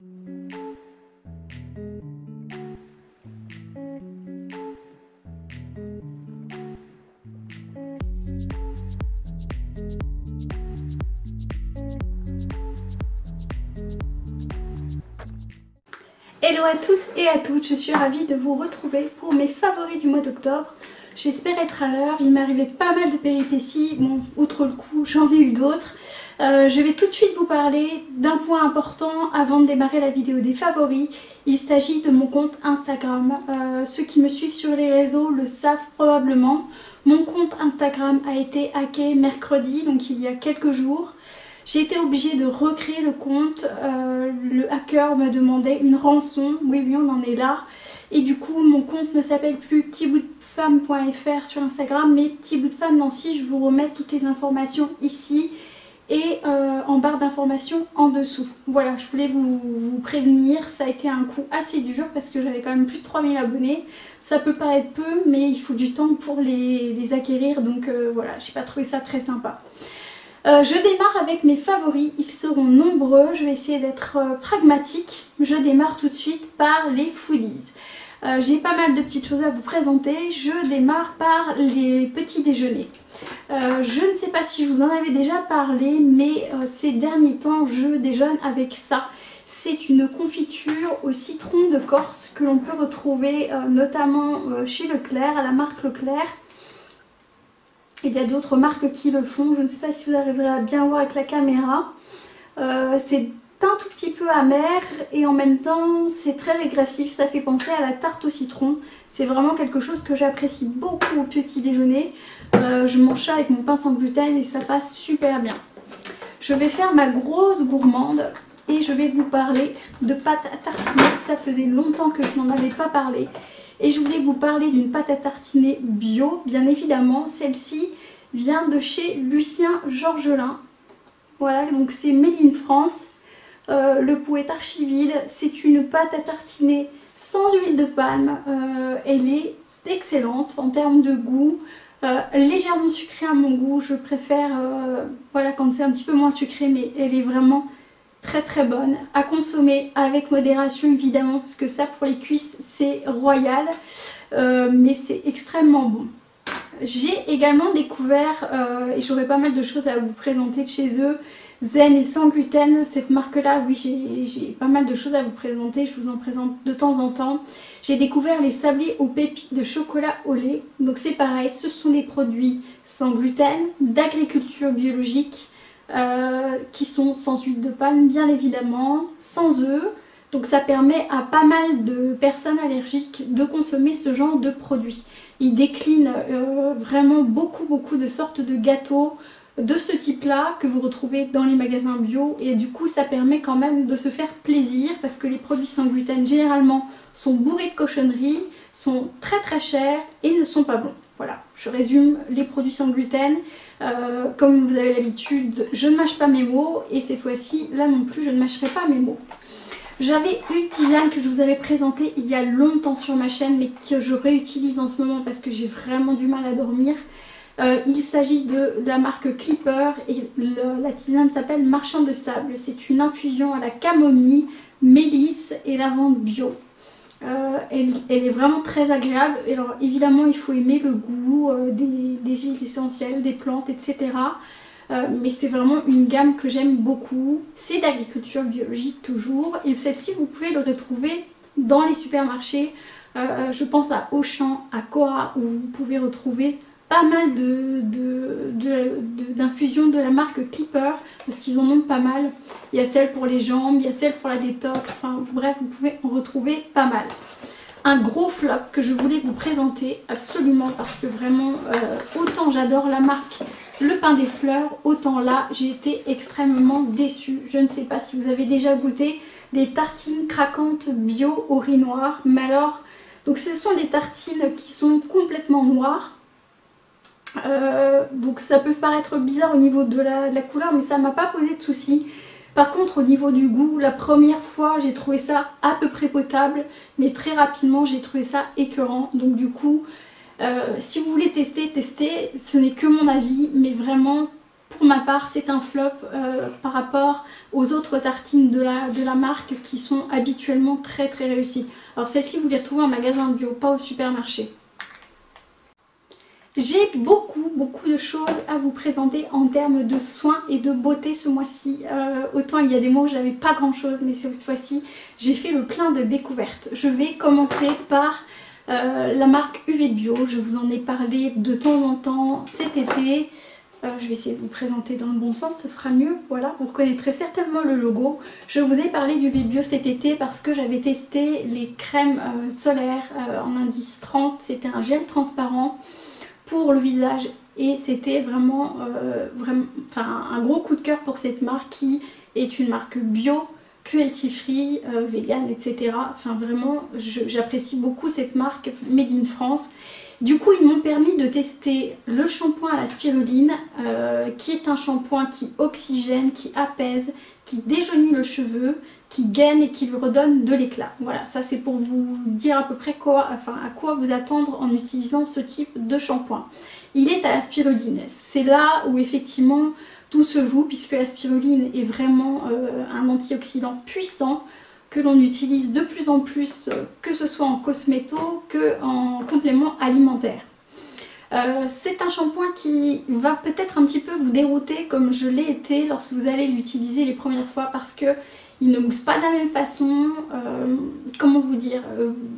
Hello à tous et à toutes, je suis ravie de vous retrouver pour mes favoris du mois d'octobre. J'espère être à l'heure, il m'est arrivé pas mal de péripéties, bon, outre le coup, j'en ai eu d'autres. Je vais tout de suite vous parler d'un point important avant de démarrer la vidéo des favoris. Il s'agit de mon compte Instagram. Ceux qui me suivent sur les réseaux le savent probablement. Mon compte Instagram a été hacké mercredi, donc il y a quelques jours. J'ai été obligée de recréer le compte, le hacker me demandait une rançon, oui on en est là. Et du coup mon compte ne s'appelle plus petitboutdefemme.fr sur Instagram mais petitboutdefemme Nancy. Je vous remets toutes les informations ici et en barre d'informations en dessous. Voilà, je voulais vous prévenir, ça a été un coup assez dur parce que j'avais quand même plus de 3000 abonnés. Ça peut paraître peu mais il faut du temps pour les acquérir, donc voilà, j'ai pas trouvé ça très sympa. Je démarre avec mes favoris, ils seront nombreux, je vais essayer d'être pragmatique. Je démarre tout de suite par les foodies. J'ai pas mal de petites choses à vous présenter, je démarre par les petits déjeuners. Je ne sais pas si je vous en avais déjà parlé, mais ces derniers temps je déjeune avec ça. C'est une confiture au citron de Corse que l'on peut retrouver notamment chez Leclerc, à la marque Leclerc. Il y a d'autres marques qui le font, je ne sais pas si vous arriverez à bien voir avec la caméra. C'est un tout petit peu amer et en même temps c'est très régressif, ça fait penser à la tarte au citron. C'est vraiment quelque chose que j'apprécie beaucoup au petit déjeuner. Je mange ça avec mon pain sans gluten et ça passe super bien. Je vais faire ma grosse gourmande et je vais vous parler de pâte à tartiner. Ça faisait longtemps que je n'en avais pas parlé. Et je voulais vous parler d'une pâte à tartiner bio, bien évidemment. Celle-ci vient de chez Lucien Georgelin. Voilà, donc c'est Made in France. Le pot est archi vide. C'est une pâte à tartiner sans huile de palme. Elle est excellente en termes de goût. Légèrement sucrée à mon goût. Je préfère voilà, quand c'est un petit peu moins sucré, mais elle est vraiment très bonne, à consommer avec modération évidemment, parce que ça pour les cuisses c'est royal, mais c'est extrêmement bon. J'ai également découvert, et j'aurai pas mal de choses à vous présenter de chez eux, Zen et sans gluten, cette marque là, oui j'ai pas mal de choses à vous présenter, je vous en présente de temps en temps. J'ai découvert les sablés aux pépites de chocolat au lait, donc c'est pareil, ce sont des produits sans gluten, d'agriculture biologique, qui sont sans huile de palme bien évidemment, sans œufs, donc ça permet à pas mal de personnes allergiques de consommer ce genre de produits. Ils déclinent vraiment beaucoup de sortes de gâteaux de ce type là que vous retrouvez dans les magasins bio et du coup ça permet quand même de se faire plaisir parce que les produits sans gluten généralement sont bourrés de cochonneries, sont très chers et ne sont pas bons. Voilà, je résume les produits sans gluten. Comme vous avez l'habitude, je ne mâche pas mes mots et cette fois-ci, là non plus, je ne mâcherai pas mes mots. J'avais une tisane que je vous avais présentée il y a longtemps sur ma chaîne mais que je réutilise en ce moment parce que j'ai vraiment du mal à dormir. Il s'agit de la marque Clipper et la tisane s'appelle Marchand de sable. C'est une infusion à la camomille, mélisse et lavande bio. Elle est vraiment très agréable. Et alors évidemment il faut aimer le goût des huiles essentielles, des plantes, etc. Mais c'est vraiment une gamme que j'aime beaucoup. C'est d'agriculture biologique toujours. Et celle-ci vous pouvez le retrouver dans les supermarchés. Je pense à Auchan, à Cora où vous pouvez retrouver pas mal d'infusions de la marque Clipper parce qu'ils en ont pas mal. Il y a celle pour les jambes, il y a celle pour la détox, enfin bref vous pouvez en retrouver pas mal. Un gros flop que je voulais vous présenter absolument parce que vraiment autant j'adore la marque Le Pain des Fleurs, autant là j'ai été extrêmement déçue. Je ne sais pas si vous avez déjà goûté les tartines craquantes bio au riz noir, mais alors donc ce sont des tartines qui sont complètement noires. Donc ça peut paraître bizarre au niveau de la couleur mais ça m'a pas posé de soucis. Par contre au niveau du goût, la première fois j'ai trouvé ça à peu près potable mais très rapidement j'ai trouvé ça écœurant. Donc du coup si vous voulez tester, ce n'est que mon avis mais vraiment Pour ma part, c'est un flop par rapport aux autres tartines de la marque qui sont habituellement très très réussies. Alors celles-ci, vous les retrouvez en magasin bio, pas au supermarché. J'ai beaucoup de choses à vous présenter en termes de soins et de beauté ce mois-ci. Autant il y a des mois où j'avais pas grand chose, mais cette fois-ci j'ai fait le plein de découvertes. Je vais commencer par la marque UV Bio. Je vous en ai parlé de temps en temps cet été. Je vais essayer de vous présenter dans le bon sens, ce sera mieux. Voilà, vous reconnaîtrez certainement le logo. Je vous ai parlé d'UV Bio cet été parce que j'avais testé les crèmes solaires en indice 30. C'était un gel transparent pour le visage et c'était vraiment, un gros coup de cœur pour cette marque qui est une marque bio, cruelty free, vegan, etc. Enfin vraiment, j'apprécie beaucoup cette marque Made in France. Du coup, ils m'ont permis de tester le shampoing à la spiruline, qui est un shampoing qui oxygène, qui apaise, qui déjaunit le cheveu, qui gaine et qui lui redonne de l'éclat. Voilà, ça c'est pour vous dire à peu près à quoi vous attendre en utilisant ce type de shampoing. Il est à la spiruline. C'est là où effectivement tout se joue puisque la spiruline est vraiment un antioxydant puissant que l'on utilise de plus en plus, que ce soit en cosméto que en complément alimentaire. C'est un shampoing qui va peut-être un petit peu vous dérouter comme je l'ai été lorsque vous allez l'utiliser les premières fois parce que il ne mousse pas de la même façon, comment vous dire,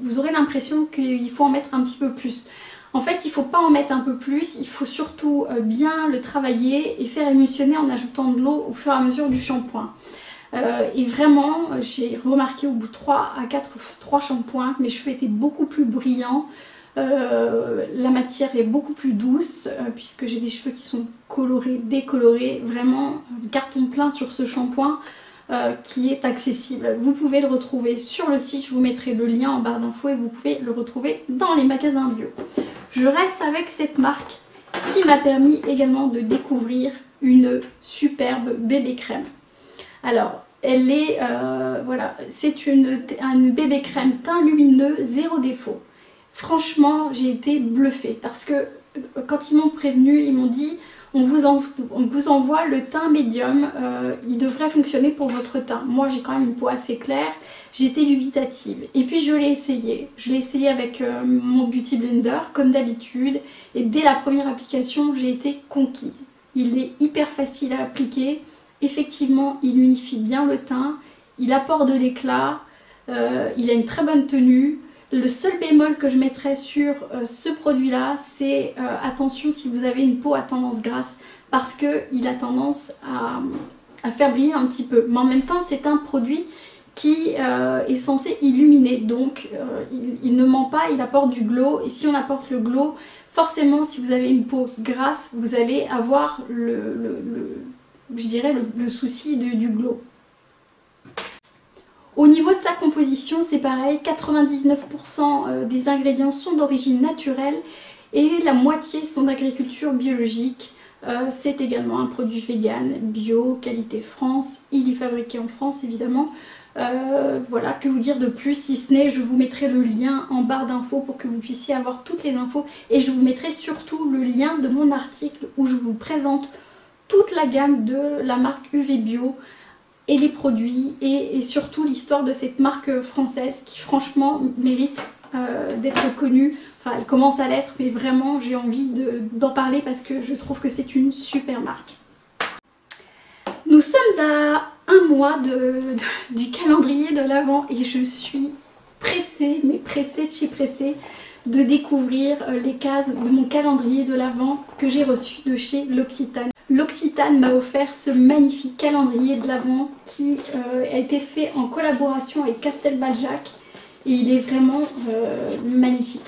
vous aurez l'impression qu'il faut en mettre un petit peu plus. En fait, il ne faut pas en mettre un peu plus, il faut surtout bien le travailler et faire émulsionner en ajoutant de l'eau au fur et à mesure du shampoing. Et vraiment, j'ai remarqué au bout de 3 shampoings que mes cheveux étaient beaucoup plus brillants. La matière est beaucoup plus douce puisque j'ai des cheveux qui sont colorés, décolorés. Vraiment, carton plein sur ce shampoing qui est accessible. Vous pouvez le retrouver sur le site, je vous mettrai le lien en barre d'infos et vous pouvez le retrouver dans les magasins bio. Je reste avec cette marque qui m'a permis également de découvrir une superbe bébé crème. Alors, elle est, voilà, c'est une bébé crème teint lumineux, zéro défaut. Franchement, j'ai été bluffée parce que quand ils m'ont prévenu, ils m'ont dit on vous envoie le teint médium, il devrait fonctionner pour votre teint. Moi, j'ai quand même une peau assez claire, j'ai été dubitative. Et puis, je l'ai essayé. Je l'ai essayé avec mon Beauty Blender, comme d'habitude. Et dès la première application, j'ai été conquise. Il est hyper facile à appliquer. Effectivement, il unifie bien le teint, il apporte de l'éclat, il a une très bonne tenue. Le seul bémol que je mettrais sur ce produit-là, c'est attention si vous avez une peau à tendance grasse, parce qu'il a tendance à faire briller un petit peu. Mais en même temps, c'est un produit qui est censé illuminer, donc il ne ment pas, il apporte du glow. Et si on apporte le glow, forcément, si vous avez une peau grasse, vous allez avoir je dirais le souci du glow. Au niveau de sa composition, c'est pareil, 99% des ingrédients sont d'origine naturelle et la moitié sont d'agriculture biologique. C'est également un produit vegan, bio, qualité France, il est fabriqué en France évidemment. Voilà, que vous dire de plus si ce n'est, je vous mettrai le lien en barre d'infos pour que vous puissiez avoir toutes les infos et je vous mettrai surtout le lien de mon article où je vous présente toute la gamme de la marque UV Bio et les produits et surtout l'histoire de cette marque française qui franchement mérite d'être connue. Enfin, elle commence à l'être, mais vraiment j'ai envie d'en parler parce que je trouve que c'est une super marque. Nous sommes à un mois du calendrier de l'Avent et je suis pressée, mais pressée de chez pressée, de découvrir les cases de mon calendrier de l'Avent que j'ai reçu de chez L'Occitane. L'Occitane m'a offert ce magnifique calendrier de l'Avent qui a été fait en collaboration avec Castelbajac et il est vraiment magnifique.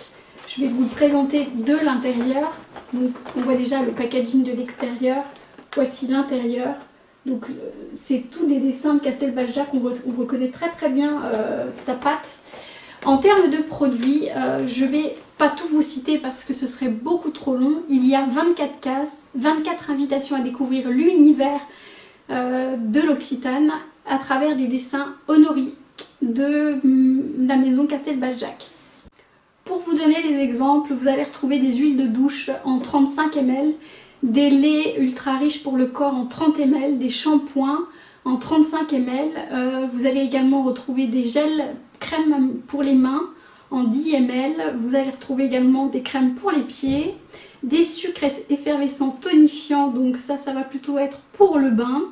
Je vais vous le présenter de l'intérieur. Donc on voit déjà le packaging de l'extérieur. Voici l'intérieur. Donc c'est tous des dessins de Castelbajac, on reconnaît très bien sa patte. En termes de produits, je vais pas tout vous citer parce que ce serait beaucoup trop long. Il y a 24 cases, 24 invitations à découvrir l'univers de l'Occitane à travers des dessins honoriques de la maison Castelbajac. Pour vous donner des exemples, vous allez retrouver des huiles de douche en 35 ml, des laits ultra riches pour le corps en 30 ml, des shampoings en 35 ml. Vous allez également retrouver des gels crème pour les mains en 10 ml. Vous allez retrouver également des crèmes pour les pieds, des sucres effervescents tonifiants, donc ça va plutôt être pour le bain,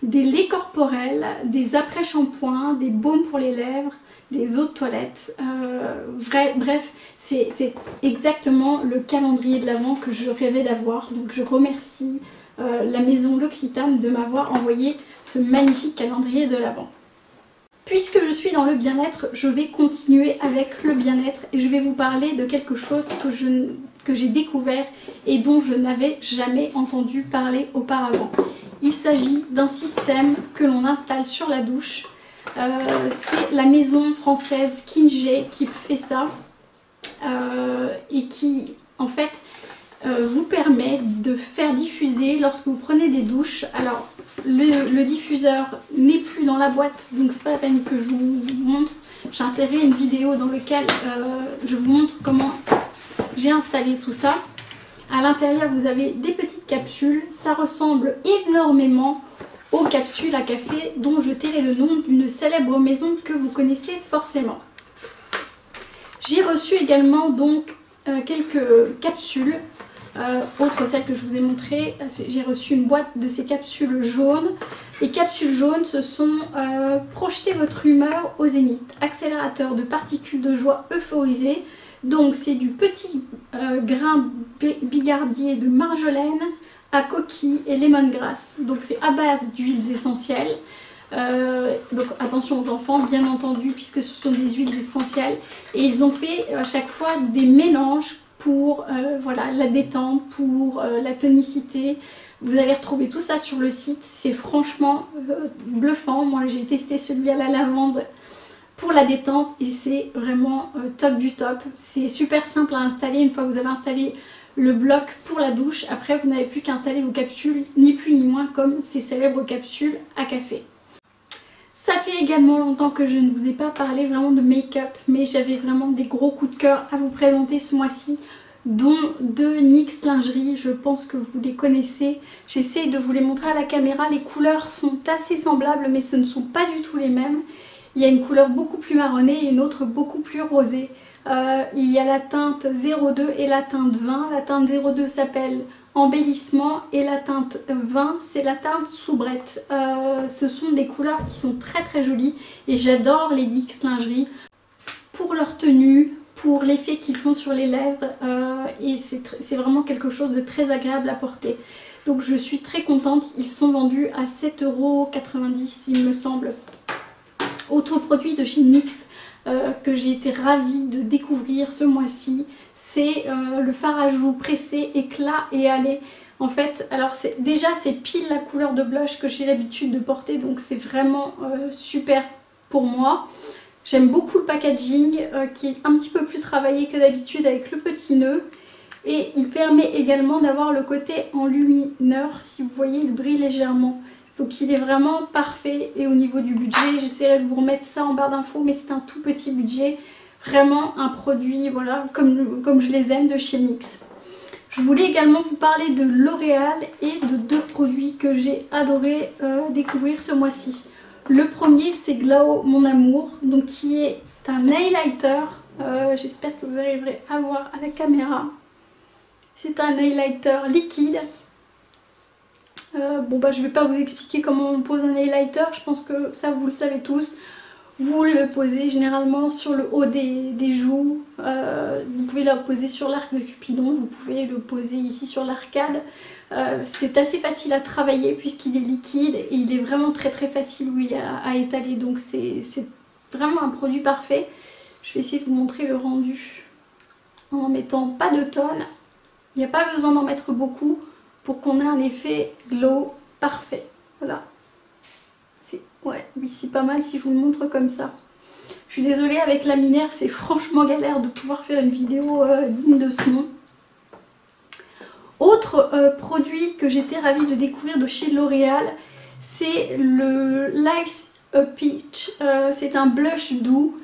des laits corporels, des après-shampoings, des baumes pour les lèvres, des eaux de toilette. Bref, c'est exactement le calendrier de l'Avent que je rêvais d'avoir. Donc je remercie la maison L'Occitane de m'avoir envoyé ce magnifique calendrier de l'Avent. Puisque je suis dans le bien-être, je vais continuer avec le bien-être et je vais vous parler de quelque chose que j'ai découvert et dont je n'avais jamais entendu parler auparavant. Il s'agit d'un système que l'on installe sur la douche. C'est la maison française Kinge qui fait ça et qui en fait vous permet de faire diffuser lorsque vous prenez des douches. Alors le diffuseur n'est plus dans la boîte, donc c'est pas la peine que je vous montre. J'ai inséré une vidéo dans laquelle je vous montre comment j'ai installé tout ça. À l'intérieur vous avez des petites capsules, ça ressemble énormément aux capsules à café dont je tairai le nom d'une célèbre maison que vous connaissez forcément. J'ai reçu également donc quelques capsules, autre celle que je vous ai montré. J'ai reçu une boîte de ces capsules jaunes. Les capsules jaunes, ce sont projeter votre humeur au zénith, accélérateur de particules de joie euphorisées. Donc c'est du petit grain bigardier de marjolaine à coquille et lemongrass. Donc c'est à base d'huiles essentielles. Donc attention aux enfants bien entendu puisque ce sont des huiles essentielles. Et ils ont fait à chaque fois des mélanges pour voilà, la détente, pour la tonicité. Vous allez retrouver tout ça sur le site. C'est franchement bluffant. Moi j'ai testé celui à la lavande pour la détente et c'est vraiment top du top. C'est super simple à installer. Une fois que vous avez installé le bloc pour la douche, après vous n'avez plus qu'à installer vos capsules, ni plus ni moins comme ces célèbres capsules à café. Ça fait également longtemps que je ne vous ai pas parlé vraiment de make-up, mais j'avais vraiment des gros coups de cœur à vous présenter ce mois-ci, dont de NYX Lingerie. Je pense que vous les connaissez. J'essaie de vous les montrer à la caméra. Les couleurs sont assez semblables, mais ce ne sont pas du tout les mêmes. Il y a une couleur beaucoup plus marronnée et une autre beaucoup plus rosée. Il y a la teinte 02 et la teinte 20. La teinte 02 s'appelle Embellissement et la teinte 20 c'est la teinte Soubrette. Ce sont des couleurs qui sont très très jolies et j'adore les NYX Lingerie pour leur tenue, pour l'effet qu'ils font sur les lèvres et c'est vraiment quelque chose de très agréable à porter. Donc je suis très contente, ils sont vendus à 7,90 € il me semble. Autre produit de chez NYX que j'ai été ravie de découvrir ce mois-ci, c'est le fard à joues pressé éclat et allé. En fait, alors déjà c'est pile la couleur de blush que j'ai l'habitude de porter, donc c'est vraiment super pour moi. J'aime beaucoup le packaging qui est un petit peu plus travaillé que d'habitude avec le petit nœud. Et il permet également d'avoir le côté enlumineur, si vous voyez, il brille légèrement. Donc il est vraiment parfait et au niveau du budget, j'essaierai de vous remettre ça en barre d'infos, mais c'est un tout petit budget. Vraiment un produit, voilà, comme je les aime de chez NYX. Je voulais également vous parler de L'Oréal et de deux produits que j'ai adoré découvrir ce mois-ci. Le premier c'est Glow Mon Amour, donc qui est un highlighter. J'espère que vous arriverez à voir à la caméra. C'est un highlighter liquide. Bon bah je vais pas vous expliquer comment on pose un highlighter, je pense que ça vous le savez tous. Vous le posez généralement sur le haut des joues, vous pouvez le poser sur l'arc de Cupidon, vous pouvez le poser ici sur l'arcade. C'est assez facile à travailler puisqu'il est liquide et il est vraiment très très facile oui, à étaler, donc c'est vraiment un produit parfait. Je vais essayer de vous montrer le rendu en n'en mettant pas de tonnes. Il n'y a pas besoin d'en mettre beaucoup pour qu'on ait un effet glow parfait. Voilà. Ouais, oui, c'est pas mal si je vous le montre comme ça. Je suis désolée, avec la Minerve, c'est franchement galère de pouvoir faire une vidéo digne de ce nom. Autre produit que j'étais ravie de découvrir de chez L'Oréal, c'est le Life's a Peach. C'est un blush doux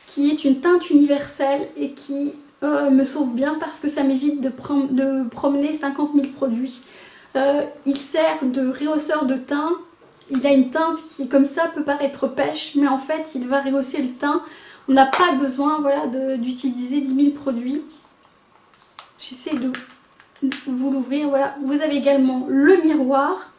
qui est une teinte universelle et qui me sauve bien parce que ça m'évite de promener 50 000 produits. Il sert de rehausseur de teint. Il a une teinte qui comme ça peut paraître pêche, mais en fait il va rehausser le teint. On n'a pas besoin voilà, d'utiliser 10 000 produits. J'essaie de vous l'ouvrir. Voilà. Vous avez également le miroir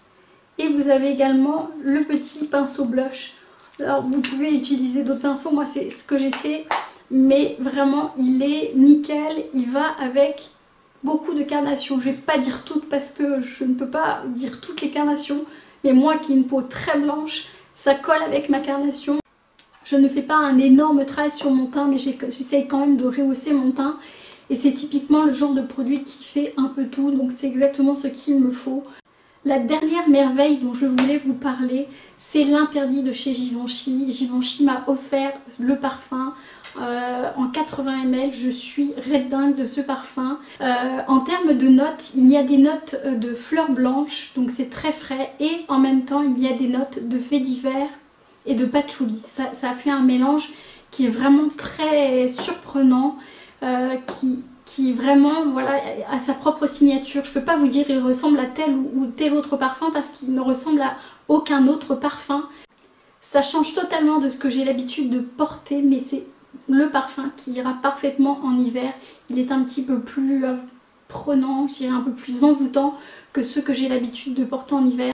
et vous avez également le petit pinceau blush. Alors vous pouvez utiliser d'autres pinceaux, moi c'est ce que j'ai fait, mais vraiment il est nickel, il va avec beaucoup de carnations. Je ne vais pas dire toutes parce que je ne peux pas dire toutes les carnations, mais moi qui ai une peau très blanche, ça colle avec ma carnation. Je ne fais pas un énorme travail sur mon teint, mais j'essaye quand même de rehausser mon teint. Et c'est typiquement le genre de produit qui fait un peu tout, donc c'est exactement ce qu'il me faut. La dernière merveille dont je voulais vous parler, c'est l'interdit de chez Givenchy. Givenchy m'a offert le parfum en 80 ml. Je suis red dingue de ce parfum. En termes de notes, il y a des notes de fleurs blanches, donc c'est très frais. Et en même temps, il y a des notes de faits divers et de patchouli. Ça a fait un mélange qui est vraiment très surprenant, qui vraiment voilà, a sa propre signature. Je peux pas vous dire il ressemble à tel ou tel autre parfum parce qu'il ne ressemble à aucun autre parfum. Ça change totalement de ce que j'ai l'habitude de porter, mais c'est le parfum qui ira parfaitement en hiver. Il est un petit peu plus prenant, je dirais un peu plus envoûtant que ceux que j'ai l'habitude de porter en hiver.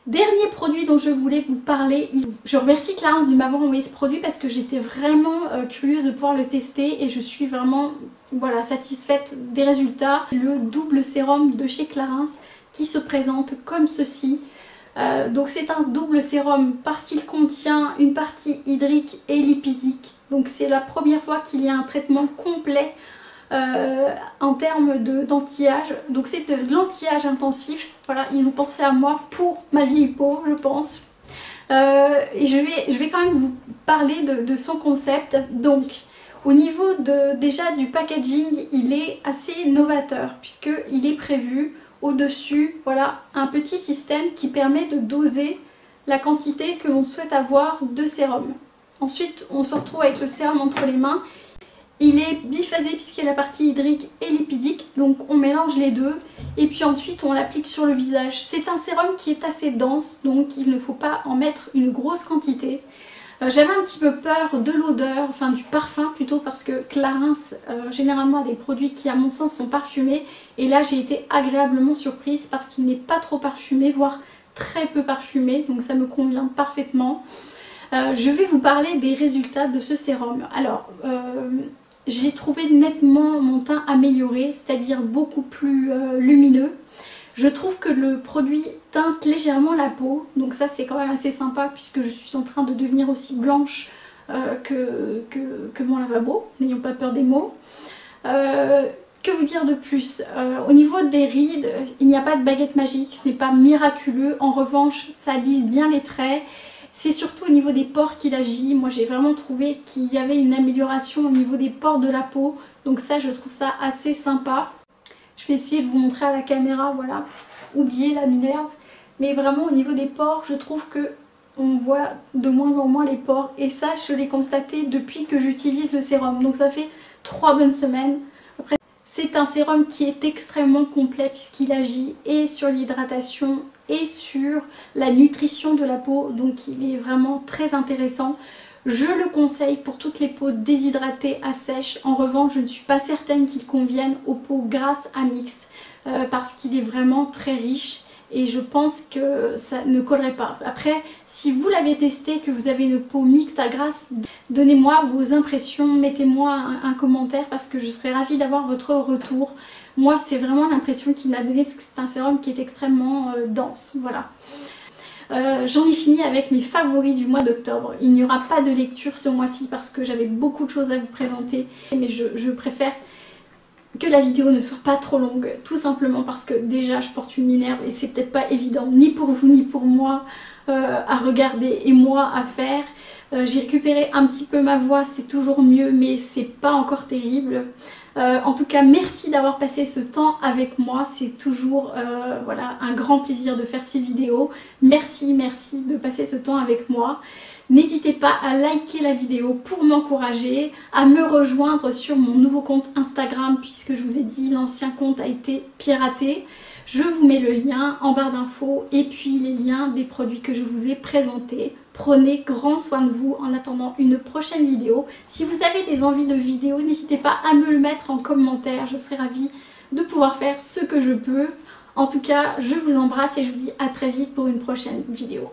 Dernier produit dont je voulais vous parler, je remercie Clarins de m'avoir envoyé ce produit parce que j'étais vraiment curieuse de pouvoir le tester et je suis vraiment voilà, satisfaite des résultats. Le double sérum de chez Clarins qui se présente comme ceci. Donc c'est un double sérum parce qu'il contient une partie hydrique et lipidique. Donc c'est la première fois qu'il y a un traitement complet en termes d'anti-âge. Donc c'est de l'anti-âge intensif. Voilà, ils ont pensé à moi pour ma vieille peau, je pense. Et je vais quand même vous parler de son concept. Donc au niveau déjà du packaging, il est assez novateur puisqu'il est prévu au-dessus, voilà, un petit système qui permet de doser la quantité que l'on souhaite avoir de sérum. Ensuite, on se retrouve avec le sérum entre les mains. Il est biphasé puisqu'il y a la partie hydrique et lipidique, donc on mélange les deux et puis ensuite on l'applique sur le visage. C'est un sérum qui est assez dense, donc il ne faut pas en mettre une grosse quantité. J'avais un petit peu peur de l'odeur, enfin du parfum plutôt, parce que Clarins généralement a des produits qui à mon sens sont parfumés et là j'ai été agréablement surprise parce qu'il n'est pas trop parfumé, voire très peu parfumé, donc ça me convient parfaitement. Je vais vous parler des résultats de ce sérum. Alors j'ai trouvé nettement mon teint amélioré, c'est-à-dire beaucoup plus lumineux. Je trouve que le produit teinte légèrement la peau, donc ça c'est quand même assez sympa puisque je suis en train de devenir aussi blanche que mon lavabo, n'ayons pas peur des mots. Que vous dire de plus? Au niveau des rides, il n'y a pas de baguette magique, ce n'est pas miraculeux, en revanche ça lisse bien les traits. C'est surtout au niveau des pores qu'il agit. Moi j'ai vraiment trouvé qu'il y avait une amélioration au niveau des pores de la peau, donc ça je trouve ça assez sympa. Je vais essayer de vous montrer à la caméra, voilà, oubliez la minerve. Mais vraiment au niveau des pores, je trouve que on voit de moins en moins les pores. Et ça, je l'ai constaté depuis que j'utilise le sérum. Donc ça fait 3 bonnes semaines. Après, c'est un sérum qui est extrêmement complet puisqu'il agit et sur l'hydratation et sur la nutrition de la peau. Donc il est vraiment très intéressant. Je le conseille pour toutes les peaux déshydratées à sèche. En revanche, je ne suis pas certaine qu'il convienne aux peaux grasses à mixtes parce qu'il est vraiment très riche et je pense que ça ne collerait pas. Après, si vous l'avez testé, que vous avez une peau mixte à grasse, donnez-moi vos impressions, mettez-moi un commentaire parce que je serais ravie d'avoir votre retour. Moi, c'est vraiment l'impression qu'il m'a donné parce que c'est un sérum qui est extrêmement dense. Voilà. J'en ai fini avec mes favoris du mois d'octobre. Il n'y aura pas de lecture ce mois-ci parce que j'avais beaucoup de choses à vous présenter. Mais je préfère que la vidéo ne soit pas trop longue. Tout simplement parce que déjà je porte une minerve et c'est peut-être pas évident ni pour vous ni pour moi à regarder et moi à faire. J'ai récupéré un petit peu ma voix, c'est toujours mieux mais c'est pas encore terrible. En tout cas, merci d'avoir passé ce temps avec moi. C'est toujours voilà, un grand plaisir de faire ces vidéos. Merci de passer ce temps avec moi. N'hésitez pas à liker la vidéo pour m'encourager, à me rejoindre sur mon nouveau compte Instagram puisque je vous ai dit l'ancien compte a été piraté. Je vous mets le lien en barre d'infos et puis les liens des produits que je vous ai présentés. Prenez grand soin de vous en attendant une prochaine vidéo. Si vous avez des envies de vidéos, n'hésitez pas à me le mettre en commentaire. Je serai ravie de pouvoir faire ce que je peux. En tout cas, je vous embrasse et je vous dis à très vite pour une prochaine vidéo.